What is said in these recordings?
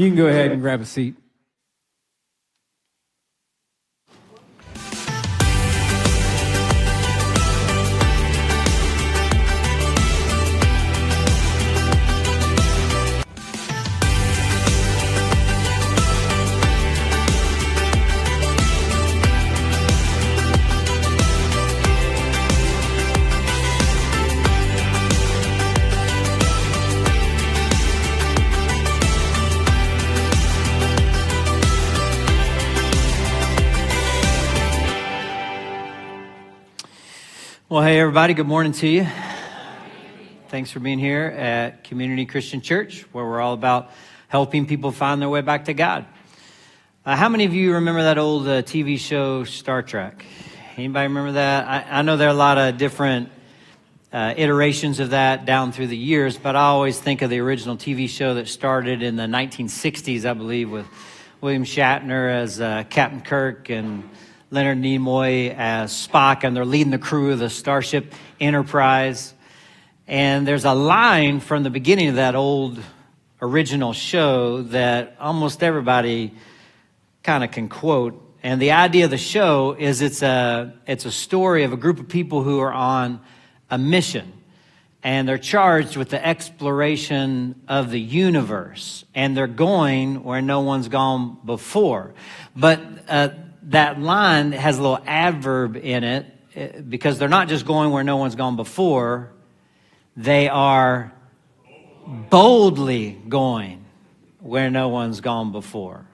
You can go ahead and grab a seat. Well, hey, everybody. Good morning to you. Thanks for being here at Community Christian Church, where we're all about helping people find their way back to God. How many of you remember that old TV show, Star Trek? Anybody remember that? I know there are a lot of different iterations of that down through the years, but I always think of the original TV show that started in the 1960s, I believe, with William Shatner as Captain Kirk and Leonard Nimoy as Spock, and they're leading the crew of the Starship Enterprise. And there's a line from the beginning of that old original show that almost everybody kind of can quote. And the idea of the show is it's a story of a group of people who are on a mission. And they're charged with the exploration of the universe. And they're going where no one's gone before. But that line has a little adverb in it because they're not just going where no one's gone before. They are boldly going where no one's gone before.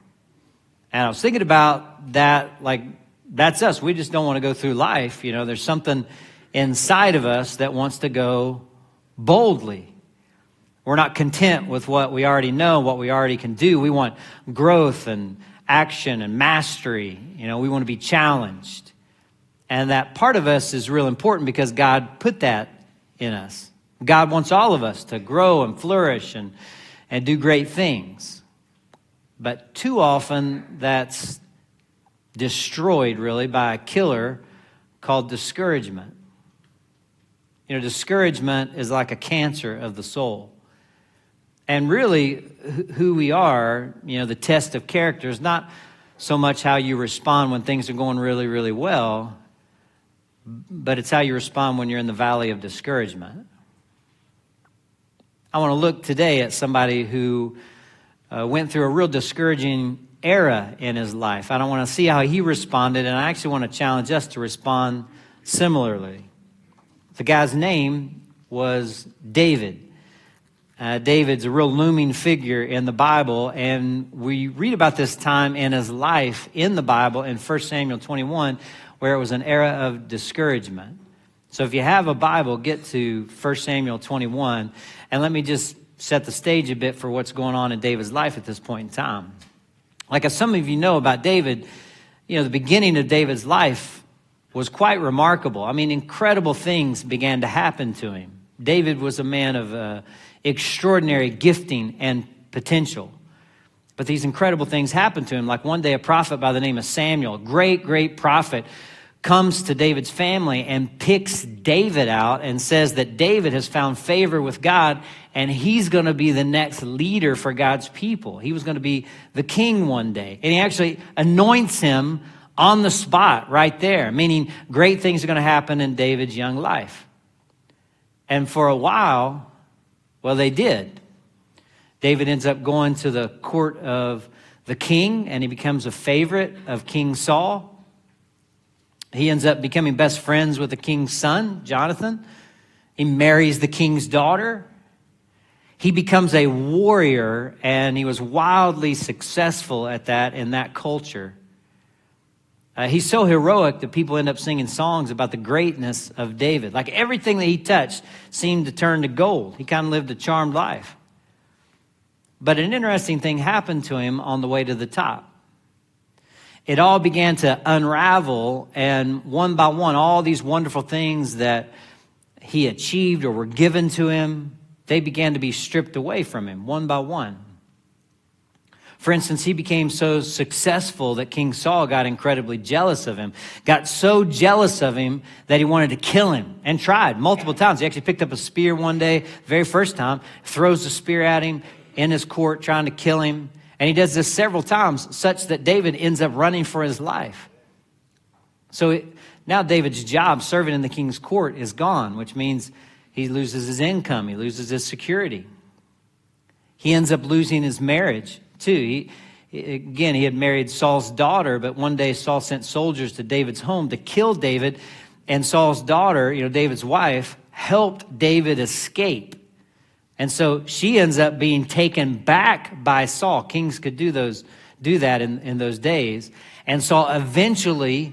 And I was thinking about that, like, that's us. We just don't want to go through life. You know, there's something inside of us that wants to go boldly. We're not content with what we already know, what we already can do. We want growth and action and mastery. You know, we want to be challenged. And that part of us is real important because God put that in us. God wants all of us to grow and flourish and do great things. But too often that's destroyed really by a killer called discouragement. You know, discouragement is like a cancer of the soul. And really, who we are, you know, the test of character is not so much how you respond when things are going really, really well, but it's how you respond when you're in the valley of discouragement. I want to look today at somebody who went through a real discouraging era in his life. I don't want to see how he responded, and I actually want to challenge us to respond similarly. The guy's name was David. David's a real looming figure in the Bible, and we read about this time in his life in the Bible in 1 Samuel 21, where it was an era of discouragement. So if you have a Bible, get to 1 Samuel 21, and let me just set the stage a bit for what's going on in David's life at this point in time. Like as some of you know about David, you know, the beginning of David's life was quite remarkable. I mean, incredible things began to happen to him. David was a man of extraordinary gifting and potential. But these incredible things happened to him. Like one day, a prophet by the name of Samuel, a great prophet, comes to David's family and picks David out and says that David has found favor with God and he's going to be the next leader for God's people. He was going to be the king one day. And he actually anoints him on the spot right there, meaning great things are going to happen in David's young life. And for a while, well, they did. David ends up going to the court of the king, and he becomes a favorite of King Saul. He ends up becoming best friends with the king's son, Jonathan. He marries the king's daughter. He becomes a warrior, and he was wildly successful at that in that culture. He's so heroic that people end up singing songs about the greatness of David. Like everything that he touched seemed to turn to gold. He kind of lived a charmed life. But an interesting thing happened to him on the way to the top. It all began to unravel, and one by one, all these wonderful things that he achieved or were given to him, they began to be stripped away from him one by one. For instance, he became so successful that King Saul got incredibly jealous of him, got so jealous of him that he wanted to kill him and tried multiple times. He actually picked up a spear one day, very first time, throws the spear at him in his court trying to kill him. And he does this several times, such that David ends up running for his life. So now David's job serving in the king's court is gone, which means he loses his income. He loses his security. He ends up losing his marriage, too. He had married Saul's daughter, but one day Saul sent soldiers to David's home to kill David. And Saul's daughter, David's wife, helped David escape. And so she ends up being taken back by Saul. Kings could do that in those days. And Saul eventually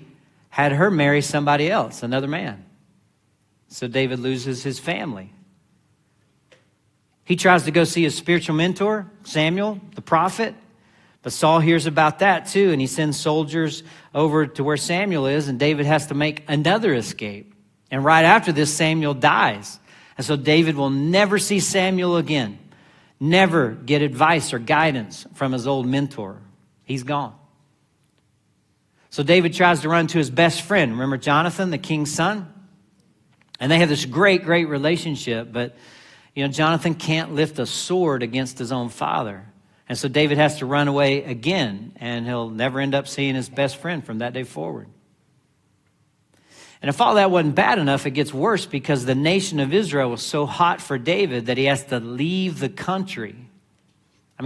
had her marry somebody else, another man. So David loses his family. He tries to go see his spiritual mentor, Samuel, the prophet. But Saul hears about that too, and he sends soldiers over to where Samuel is, and David has to make another escape. And right after this, Samuel dies. And so David will never see Samuel again, never get advice or guidance from his old mentor. He's gone. So David tries to run to his best friend. Remember Jonathan, the king's son? And they have this great, great relationship, but Jonathan can't lift a sword against his own father. And so David has to run away again, and he'll never end up seeing his best friend from that day forward. And if all that wasn't bad enough, it gets worse because the nation of Israel was so hot for David that he has to leave the country.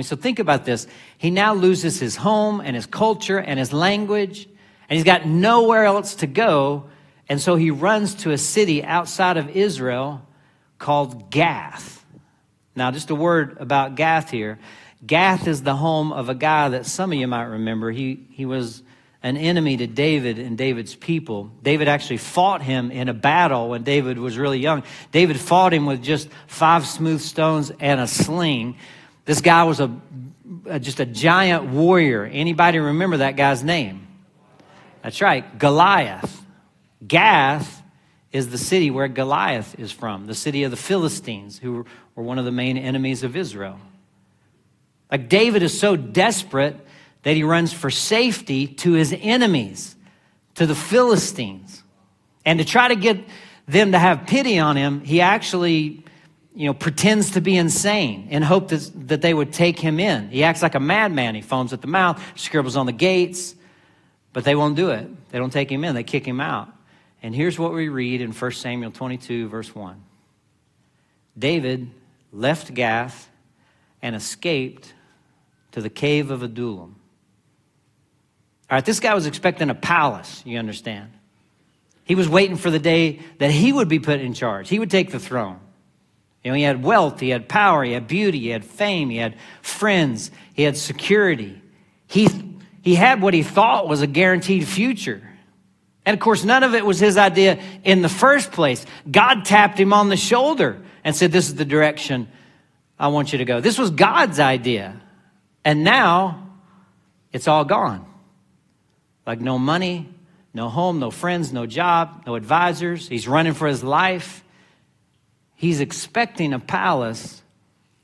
So think about this. He now loses his home and his culture and his language, and he's got nowhere else to go. And so he runs to a city outside of Israel called Gath. Now, just a word about Gath here. Gath is the home of a guy that some of you might remember. He was an enemy to David and David's people. David actually fought him in a battle when David was really young. David fought him with just 5 smooth stones and a sling. This guy was just a giant warrior. Anybody remember that guy's name? That's right, Goliath. Gath is the city where Goliath is from, the city of the Philistines, who were one of the main enemies of Israel. Like David is so desperate that he runs for safety to his enemies, to the Philistines. And to try to get them to have pity on him, he actually, pretends to be insane in hope that they would take him in. He acts like a madman. He foams at the mouth, scribbles on the gates, but they won't do it. They don't take him in. They kick him out. And here's what we read in 1 Samuel 22, verse 1. David left Gath and escaped to the cave of Adullam. All right, this guy was expecting a palace, you understand. He was waiting for the day that he would be put in charge. He would take the throne. He had wealth, he had power, he had beauty, he had fame, he had friends, he had security. He had what he thought was a guaranteed future. And of course, none of it was his idea in the first place. God tapped him on the shoulder and said, this is the direction I want you to go. This was God's idea. And now it's all gone. Like no money, no home, no friends, no job, no advisors. He's running for his life. He's expecting a palace,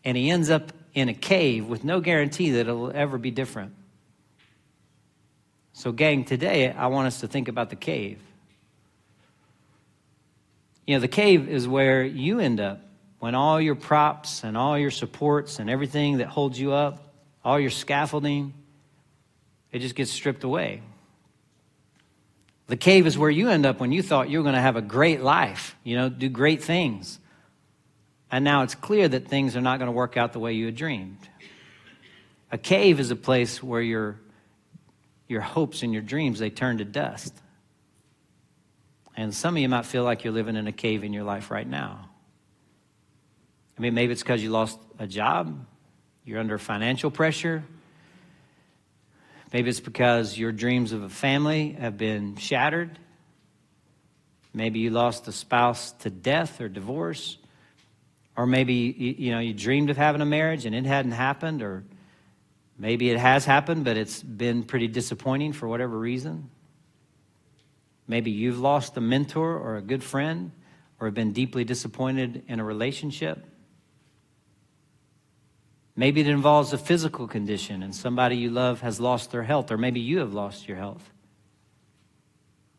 and he ends up in a cave with no guarantee that it'll ever be different. So, gang, today I want us to think about the cave. The cave is where you end up when all your props and all your supports and everything that holds you up, all your scaffolding, it just gets stripped away. The cave is where you end up when you thought you were going to have a great life, do great things. And now it's clear that things are not going to work out the way you had dreamed. A cave is a place where your hopes and your dreams, they turn to dust. And some of you might feel like you're living in a cave in your life right now. Maybe it's because you lost a job. You're under financial pressure. Maybe it's because your dreams of a family have been shattered. Maybe you lost a spouse to death or divorce. Or maybe, you dreamed of having a marriage and it hadn't happened. Or maybe it has happened, but it's been pretty disappointing for whatever reason. Maybe you've lost a mentor or a good friend or have been deeply disappointed in a relationship. Maybe it involves a physical condition and somebody you love has lost their health, or maybe you have lost your health.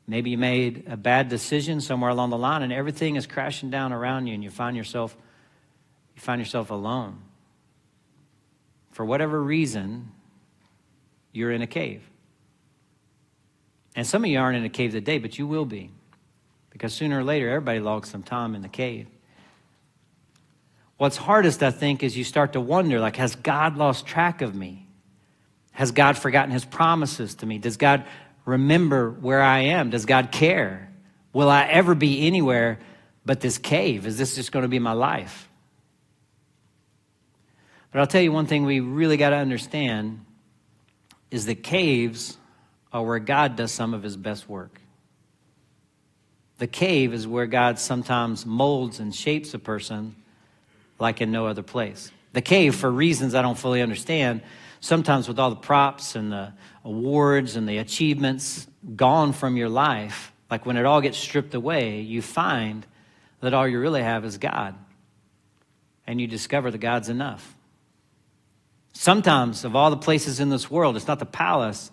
Maybe you made a bad decision somewhere along the line and everything is crashing down around you and you find yourself alone. For whatever reason, you're in a cave. And some of you aren't in a cave today, but you will be. Because sooner or later, everybody logs some time in the cave. What's hardest, I think, is you start to wonder, like, has God lost track of me? Has God forgotten his promises to me? Does God remember where I am? Does God care? Will I ever be anywhere but this cave? Is this just going to be my life? But I'll tell you one thing we really got to understand is that caves are where God does some of his best work. The cave is where God sometimes molds and shapes a person like in no other place. The cave, for reasons I don't fully understand, sometimes with all the props and the awards and the achievements gone from your life, like when it all gets stripped away, you find that all you really have is God. And you discover that God's enough. Sometimes, of all the places in this world, it's not the palace,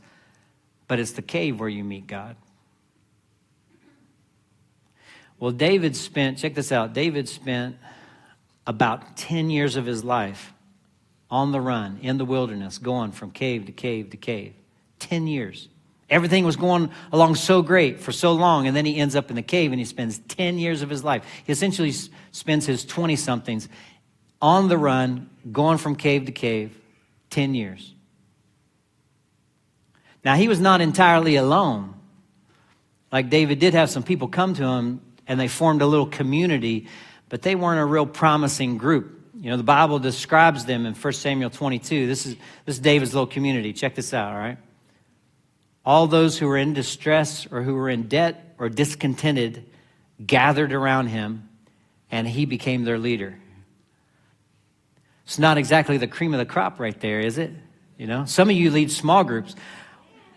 but it's the cave where you meet God. Well, David spent, check this out, David spent about 10 years of his life on the run, in the wilderness, going from cave to cave to cave. 10 years. Everything was going along so great for so long, and then he ends up in the cave and he spends 10 years of his life. He essentially spends his 20-somethings on the run, going from cave to cave, 10 years. Now, he was not entirely alone. Like David did have some people come to him, and they formed a little community, but they weren't a real promising group. You know, the Bible describes them in 1 Samuel 22. This is David's little community. Check this out, all right? All those who were in distress or who were in debt or discontented gathered around him, and he became their leader. It's not exactly the cream of the crop right there, is it? You know, some of you lead small groups.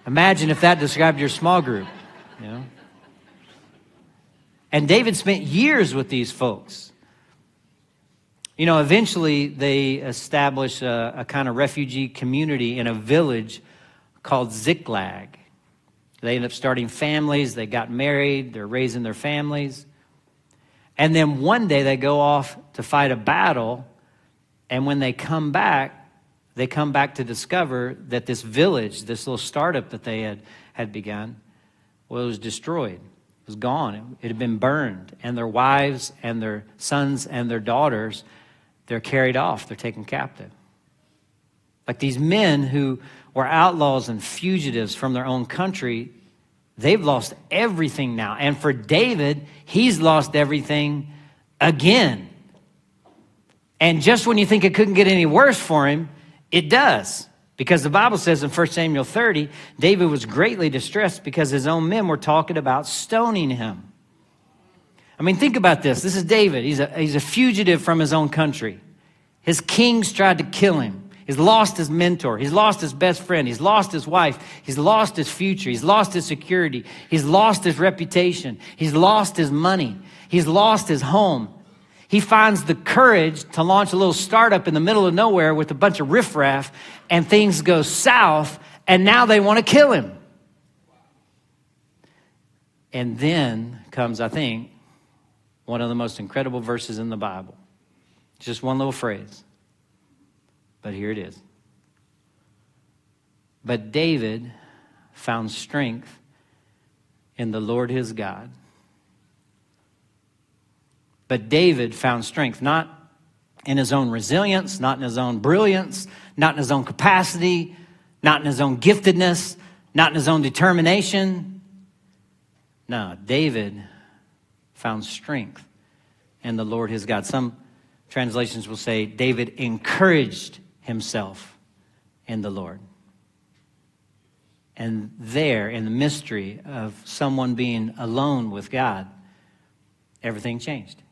Imagine if that described your small group, you know? And David spent years with these folks. You know, eventually they established a kind of refugee community in a village called Ziklag. They ended up starting families. They got married. They're raising their families. And then one day they go off to fight a battle. And when they come back to discover that this village, this little startup that they had begun, well, it was destroyed. It was gone. It had been burned. And their wives and their sons and their daughters, they're carried off. They're taken captive. Like these men who were outlaws and fugitives from their own country, they've lost everything now. And for David, he's lost everything again. And just when you think it couldn't get any worse for him, it does. Because the Bible says in 1 Samuel 30, David was greatly distressed because his own men were talking about stoning him. I mean, think about this. This is David. He's a fugitive from his own country. His kings tried to kill him. He's lost his mentor. He's lost his best friend. He's lost his wife. He's lost his future. He's lost his security. He's lost his reputation. He's lost his money. He's lost his home. He finds the courage to launch a little startup in the middle of nowhere with a bunch of riffraff, and things go south, and now they want to kill him. And then comes, I think, one of the most incredible verses in the Bible. Just one little phrase. But here it is. But David found strength in the Lord his God. But David found strength, not in his own resilience, not in his own brilliance, not in his own capacity, not in his own giftedness, not in his own determination. No, David found strength in the Lord his God. Some translations will say David encouraged himself in the Lord. And there, in the mystery of someone being alone with God, everything changed.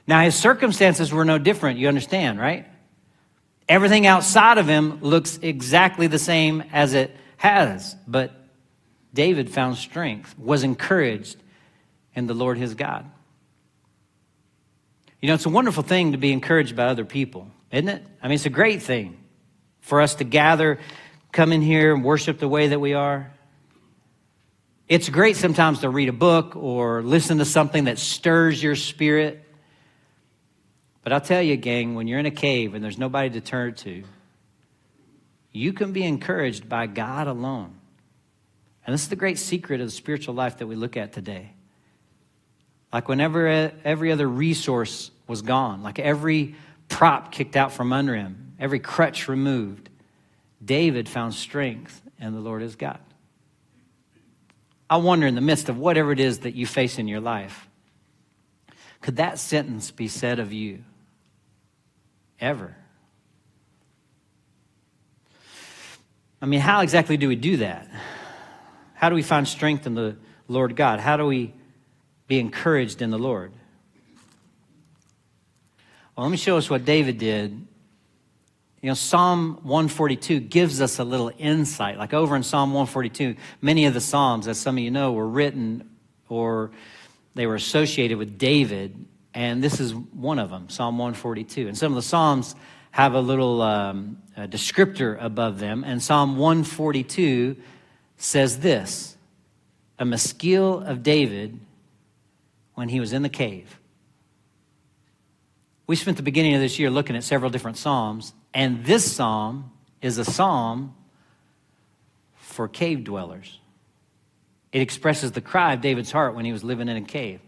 Now, his circumstances were no different, you understand, right? Everything outside of him looks exactly the same as it has. But David found strength, was encouraged in the Lord his God. You know, it's a wonderful thing to be encouraged by other people, isn't it? I mean, it's a great thing for us to gather, come in here and worship the way that we are. It's great sometimes to read a book or listen to something that stirs your spirit. But I'll tell you, gang, when you're in a cave and there's nobody to turn to, You can be encouraged by God alone. And this is the great secret of the spiritual life that we look at today. Like whenever every other resource was gone, like every prop kicked out from under him, every crutch removed, David found strength in the Lord his God. I wonder, in the midst of whatever it is that you face in your life, could that sentence be said of you ever? I mean, how exactly do we do that? How do we find strength in the Lord God? How do we be encouraged in the Lord? Well, let me show us what David did. You know, Psalm 142 gives us a little insight. Like over in Psalm 142, many of the Psalms, as some of you know, were written or they were associated with David, and this is one of them, Psalm 142. And some of the Psalms have a little descriptor above them, and Psalm 142 says this: a maskil of David when he was in the cave. We spent the beginning of this year looking at several different psalms, and this psalm is a psalm for cave dwellers. It expresses the cry of David's heart when he was living in a cave.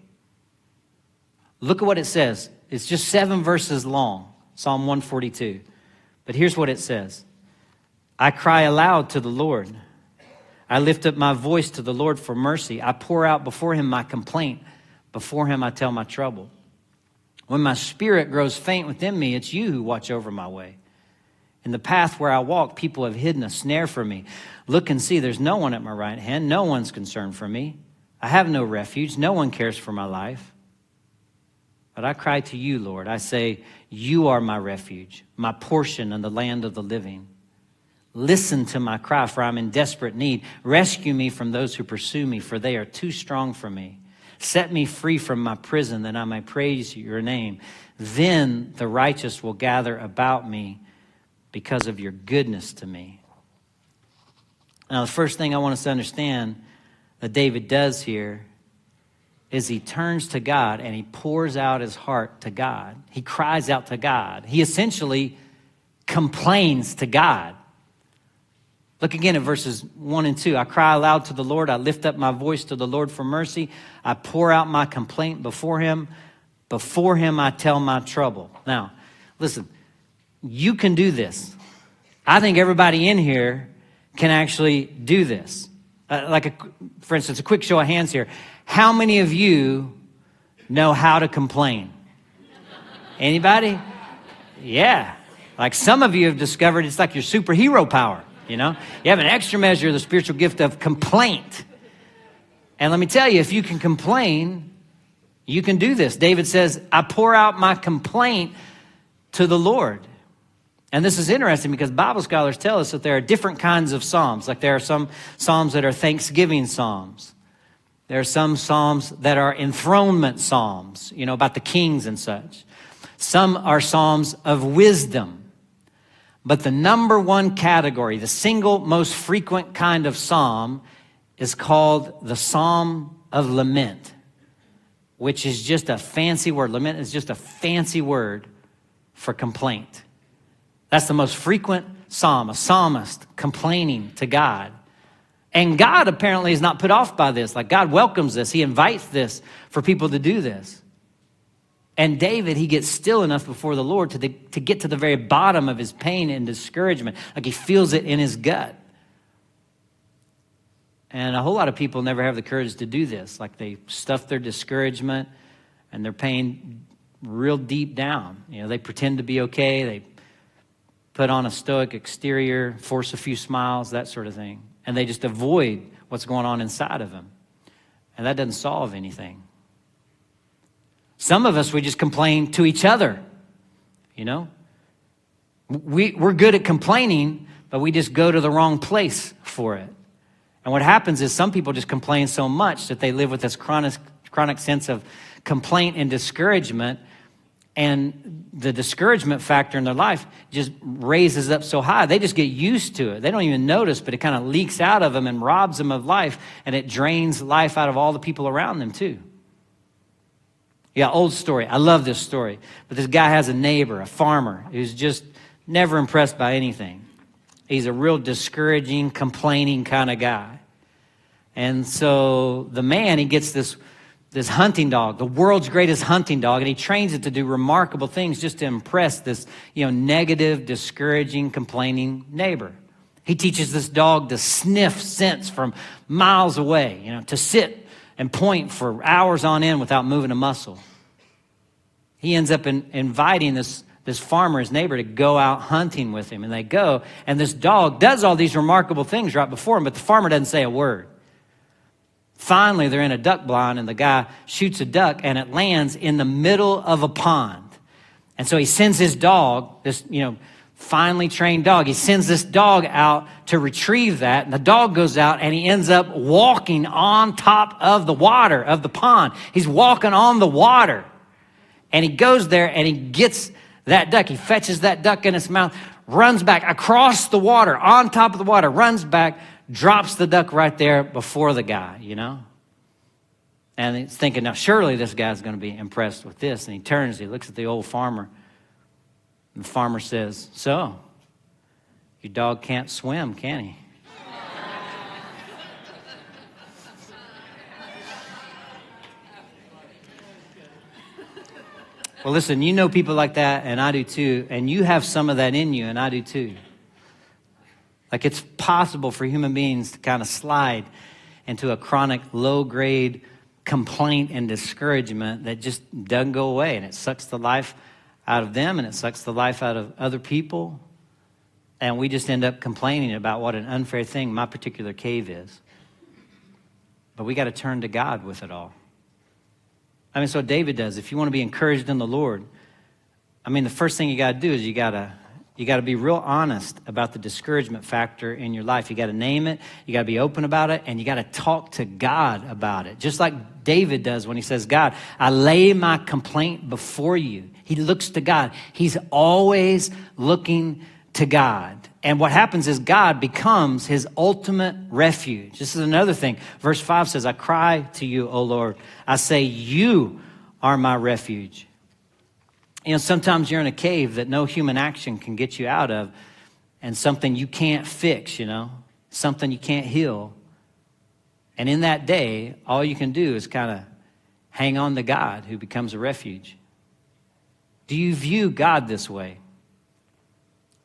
Look at what it says. It's just 7 verses long, Psalm 142. But here's what it says: I cry aloud to the Lord. I lift up my voice to the Lord for mercy. I pour out before him my complaint. Before him I tell my trouble. When my spirit grows faint within me, it's you who watch over my way. In the path where I walk, people have hidden a snare for me. Look and see, there's no one at my right hand. No one's concerned for me. I have no refuge. No one cares for my life. But I cry to you, Lord. I say, you are my refuge, my portion in the land of the living. Listen to my cry, for I'm in desperate need. Rescue me from those who pursue me, for they are too strong for me. Set me free from my prison, that I may praise your name. Then the righteous will gather about me because of your goodness to me. Now, the first thing I want us to understand that David does here is he turns to God and he pours out his heart to God. He cries out to God. He essentially complains to God. Look again at verses 1 and 2. I cry aloud to the Lord. I lift up my voice to the Lord for mercy. I pour out my complaint before him. Before him I tell my trouble. Now, listen, you can do this. I think everybody in here can actually do this. For instance, a quick show of hands here. How many of you know how to complain? Anybody? Yeah. Like some of you have discovered it's like your superhero power. You know, you have an extra measure of the spiritual gift of complaint. And let me tell you, if you can complain, you can do this. David says, I pour out my complaint to the Lord. And this is interesting because Bible scholars tell us that there are different kinds of psalms. Like there are some psalms that are thanksgiving psalms. There are some psalms that are enthronement psalms, you know, about the kings and such. Some are psalms of wisdom. But the number one category, the single most frequent kind of psalm, is called the Psalm of Lament, which is just a fancy word. Lament is just a fancy word for complaint. That's the most frequent psalm, a psalmist complaining to God. And God apparently is not put off by this. Like God welcomes this. He invites this for people to do this. And David, he gets still enough before the Lord to get to the very bottom of his pain and discouragement. Like he feels it in his gut. And a whole lot of people never have the courage to do this. Like they stuff their discouragement and their pain real deep down. You know, they pretend to be okay. They put on a stoic exterior, force a few smiles, that sort of thing. And they just avoid what's going on inside of them. And that doesn't solve anything. Some of us, we just complain to each other, you know. We're good at complaining, but we just go to the wrong place for it. And what happens is some people just complain so much that they live with this chronic sense of complaint and discouragement. And the discouragement factor in their life just raises up so high. They just get used to it. They don't even notice, but it kind of leaks out of them and robs them of life. And it drains life out of all the people around them too. Yeah, old story. I love this story. But this guy has a neighbor, a farmer, who's just never impressed by anything. He's a real discouraging, complaining kind of guy. And so the man, he gets this hunting dog, the world's greatest hunting dog, and he trains it to do remarkable things just to impress this, negative, discouraging, complaining neighbor. He teaches this dog to sniff scents from miles away, to sit and point for hours on end without moving a muscle. He ends up inviting this farmer, his neighbor, to go out hunting with him. And they go, and this dog does all these remarkable things right before him, but the farmer doesn't say a word. Finally, they're in a duck blind, and the guy shoots a duck, and it lands in the middle of a pond. And so he sends his dog, this, finely trained dog. He sends this dog out to retrieve that, and the dog goes out, and he ends up walking on top of the water of the pond. He's walking on the water, and he goes there, and he gets that duck. He fetches that duck in his mouth, runs back across the water, on top of the water, runs back, drops the duck right there before the guy, And he's thinking, now surely this guy's going to be impressed with this. And he turns, he looks at the old farmer. And the farmer says, so, your dog can't swim, can he? Well, listen, you know people like that, and I do too. And you have some of that in you, and I do too. Like it's possible for human beings to kind of slide into a chronic low-grade complaint and discouragement that just doesn't go away. And it sucks the life out of them, and it sucks the life out of other people. And we just end up complaining about what an unfair thing my particular cave is. But we got to turn to God with it all. I mean, so David does. If you want to be encouraged in the Lord, the first thing you got to do is you got to be real honest about the discouragement factor in your life. You got to name it, you got to be open about it, and you got to talk to God about it. Just like David does when he says, God, I lay my complaint before you. He looks to God. He's always looking to God. And what happens is God becomes his ultimate refuge. This is another thing. Verse 5 says, I cry to you, O Lord. I say, you are my refuge. Sometimes you're in a cave that no human action can get you out of, and something you can't fix, something you can't heal. And in that day, all you can do is kind of hang on to God, who becomes a refuge. Do you view God this way,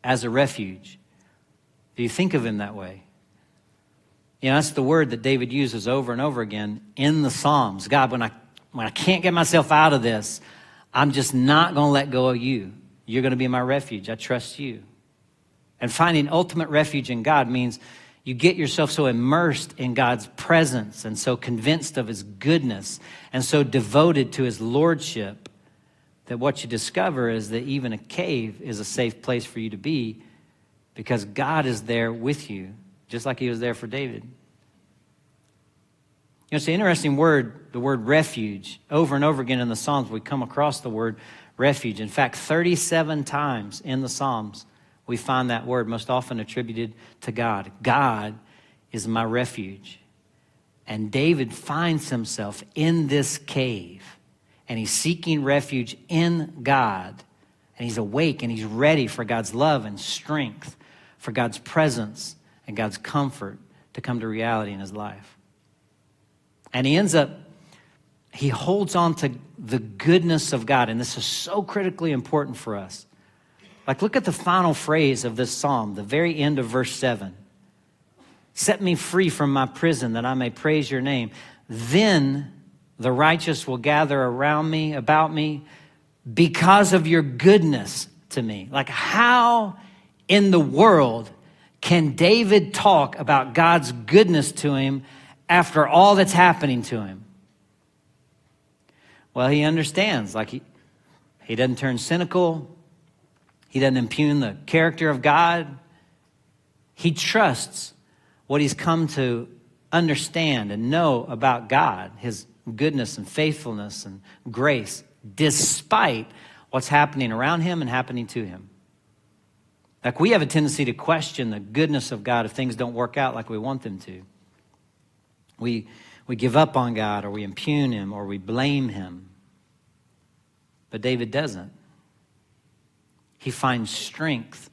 as a refuge? Do you think of him that way? That's the word that David uses over and over again in the Psalms. God, when I can't get myself out of this, I'm just not going to let go of you. You're going to be my refuge. I trust you. And finding ultimate refuge in God means you get yourself so immersed in God's presence and so convinced of his goodness and so devoted to his lordship that what you discover is that even a cave is a safe place for you to be because God is there with you, just like he was there for David. It's an interesting word, the word refuge. Over and over again in the Psalms, we come across the word refuge. In fact, 37 times in the Psalms, we find that word, most often attributed to God. God is my refuge. And David finds himself in this cave, and he's seeking refuge in God. And he's awake, and he's ready for God's love and strength, for God's presence and God's comfort to come to reality in his life. And he holds on to the goodness of God. And this is so critically important for us. Like, look at the final phrase of this psalm, the very end of verse 7. Set me free from my prison that I may praise your name. Then the righteous will gather around me, about me, because of your goodness to me. Like, how in the world can David talk about God's goodness to him after all that's happening to him? Well, he understands. Like, he doesn't turn cynical. He doesn't impugn the character of God. He trusts what he's come to understand and know about God, his goodness and faithfulness and grace, despite what's happening around him and happening to him. Like, we have a tendency to question the goodness of God if things don't work out like we want them to. We give up on God, or we impugn him, or we blame him. But David doesn't. He finds strength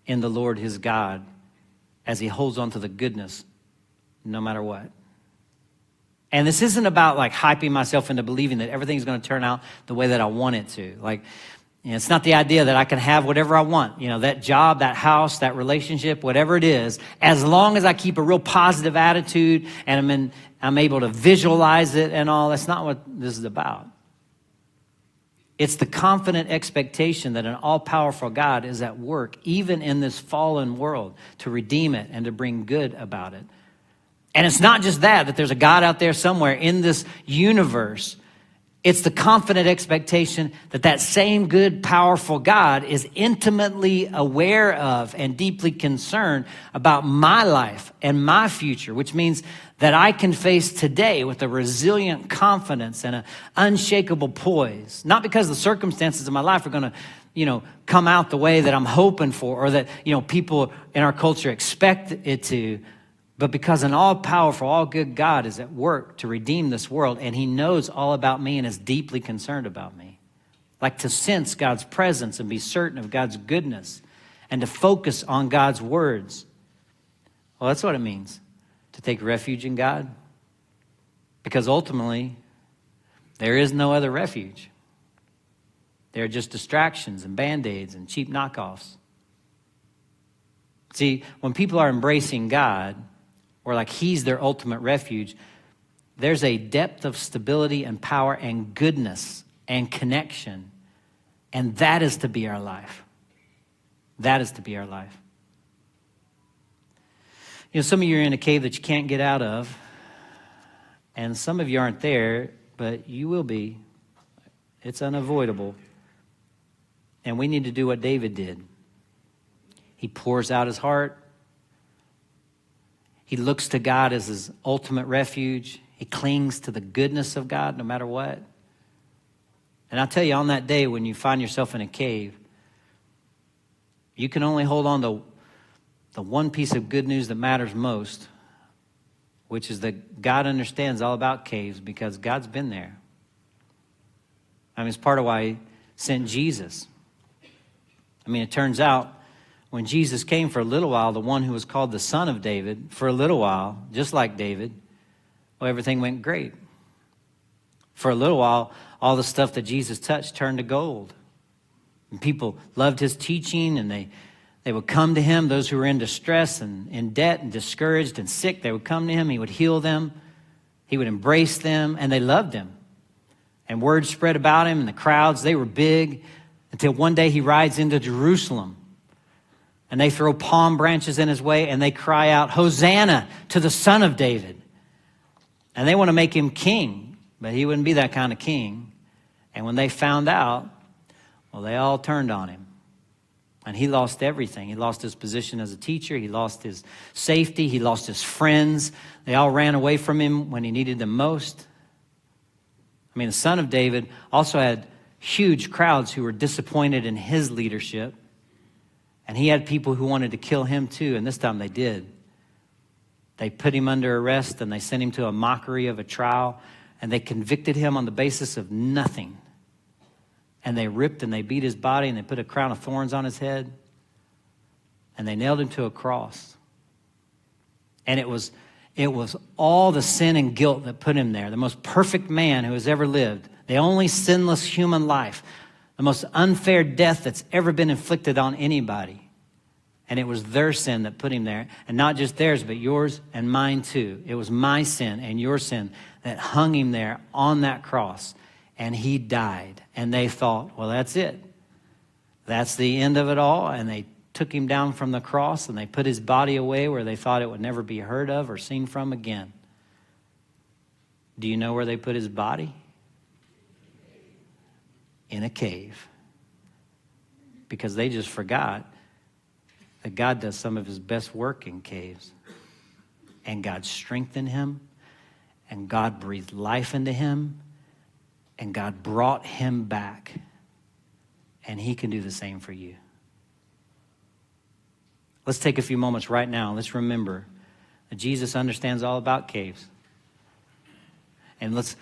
in the Lord his God as he holds on to the goodness no matter what. And this isn't about like hyping myself into believing that everything's going to turn out the way that I want it to. Like, it's not the idea that I can have whatever I want, that job, that house, that relationship, whatever it is, as long as I keep a real positive attitude and I'm able to visualize it and all. That's not what this is about. It's the confident expectation that an all-powerful God is at work, even in this fallen world, to redeem it and to bring good about it. And it's not just that there's a God out there somewhere in this universe. It's the confident expectation that that same good, powerful God is intimately aware of and deeply concerned about my life and my future, which means that I can face today with a resilient confidence and an unshakable poise. Not because the circumstances of my life are going to, come out the way that I'm hoping for or that, people in our culture expect it to, but because an all-powerful, all-good God is at work to redeem this world, and he knows all about me and is deeply concerned about me. Like to sense God's presence and be certain of God's goodness and to focus on God's words. Well, that's what it means to take refuge in God. Because ultimately, there is no other refuge. They're just distractions and Band-Aids and cheap knockoffs. See, when people are embracing God, or like he's their ultimate refuge, there's a depth of stability and power and goodness and connection. And that is to be our life. That is to be our life. Some of you are in a cave that you can't get out of. And some of you aren't there, but you will be. It's unavoidable. And we need to do what David did. He pours out his heart. He looks to God as his ultimate refuge. He clings to the goodness of God no matter what. And I'll tell you, on that day when you find yourself in a cave, you can only hold on to the one piece of good news that matters most, which is that God understands all about caves because God's been there. It's part of why he sent Jesus. It turns out when Jesus came for a little while, the one who was called the Son of David, for a little while, just like David, everything went great. For a little while, all the stuff that Jesus touched turned to gold. And people loved his teaching, and they would come to him. Those who were in distress and in debt and discouraged and sick, they would come to him. He would heal them. He would embrace them, and they loved him. And word spread about him, and the crowds, they were big, until one day he rides into Jerusalem. And they throw palm branches in his way, and they cry out, "Hosanna to the Son of David." And they want to make him king, but he wouldn't be that kind of king. And when they found out, they all turned on him. And he lost everything. He lost his position as a teacher. He lost his safety. He lost his friends. They all ran away from him when he needed them most. The Son of David also had huge crowds who were disappointed in his leadership. And he had people who wanted to kill him too, and this time they did. They put him under arrest, and they sent him to a mockery of a trial, and they convicted him on the basis of nothing. And they ripped and they beat his body, and they put a crown of thorns on his head, and they nailed him to a cross. And it was all the sin and guilt that put him there. The most perfect man who has ever lived, the only sinless human life, the most unfair death that's ever been inflicted on anybody. And it was their sin that put him there. And not just theirs, but yours and mine too. It was my sin and your sin that hung him there on that cross. And he died. And they thought, that's it. That's the end of it all. And they took him down from the cross, and they put his body away where they thought it would never be heard of or seen from again. Do you know where they put his body? In a cave. Because they just forgot that God does some of his best work in caves. And God strengthened him, and God breathed life into him, and God brought him back. And he can do the same for you. Let's take a few moments right now. Let's remember that Jesus understands all about caves. And let's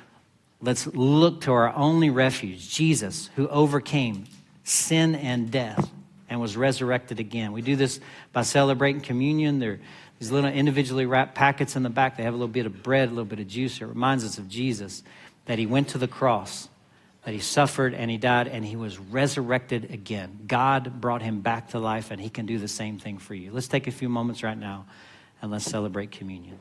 look to our only refuge, Jesus, who overcame sin and death and was resurrected again. We do this by celebrating communion. There are these little individually wrapped packets in the back. They have a little bit of bread, a little bit of juice. It reminds us of Jesus, that he went to the cross, that he suffered and he died and he was resurrected again. God brought him back to life, and he can do the same thing for you. Let's take a few moments right now and let's celebrate communion.